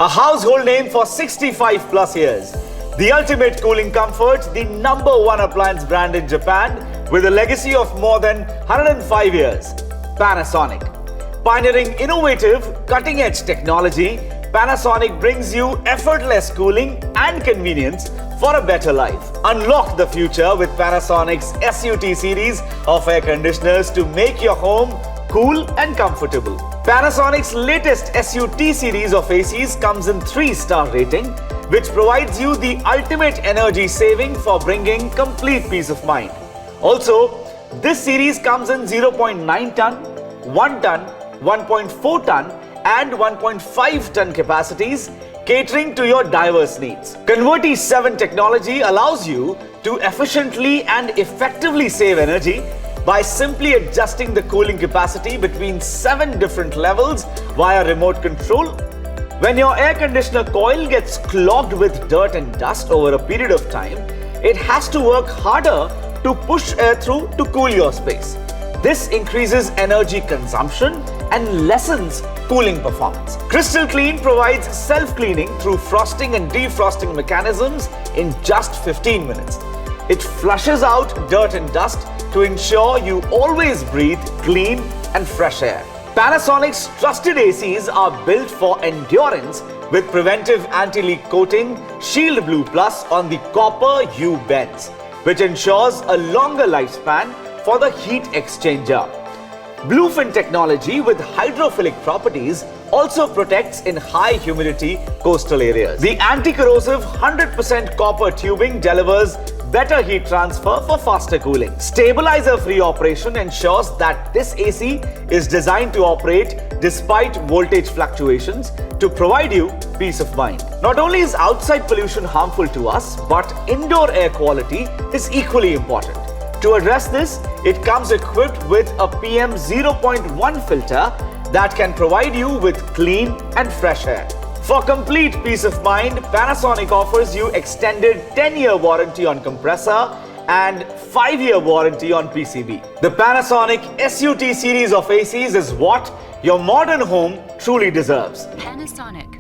A household name for 65 plus years. The ultimate cooling comfort, the #1 appliance brand in Japan with a legacy of more than 105 years. Panasonic. Pioneering innovative, cutting-edge technology, Panasonic brings you effortless cooling and convenience for a better life. Unlock the future with Panasonic's SU-T Series of air conditioners to make your home cool and comfortable. Panasonic's latest SU-T series of ACs comes in 3-star rating, which provides you the ultimate energy saving for bringing complete peace of mind. Also, this series comes in 0.9 ton, 1 ton, 1.4 ton and 1.5 ton capacities, catering to your diverse needs. Converti 7 technology allows you to efficiently and effectively save energy by simply adjusting the cooling capacity between 7 different levels via remote control. When your air conditioner coil gets clogged with dirt and dust over a period of time, it has to work harder to push air through to cool your space. This increases energy consumption and lessens cooling performance. Crystal Clean provides self-cleaning through frosting and defrosting mechanisms in just 15 minutes. It flushes out dirt and dust to ensure you always breathe clean and fresh air. Panasonic's trusted ACs are built for endurance with preventive anti-leak coating Shield Blue Plus on the copper U bends, which ensures a longer lifespan for the heat exchanger. Bluefin technology with hydrophilic properties also protects in high humidity coastal areas. The anti-corrosive 100% copper tubing delivers better heat transfer for faster cooling. Stabilizer-free operation ensures that this AC is designed to operate despite voltage fluctuations to provide you peace of mind. Not only is outside pollution harmful to us, but indoor air quality is equally important. To address this, it comes equipped with a PM 0.1 filter that can provide you with clean and fresh air. For complete peace of mind, Panasonic offers you extended 10-year warranty on compressor and 5-year warranty on PCB. The Panasonic SU-T series of ACs is what your modern home truly deserves. Panasonic.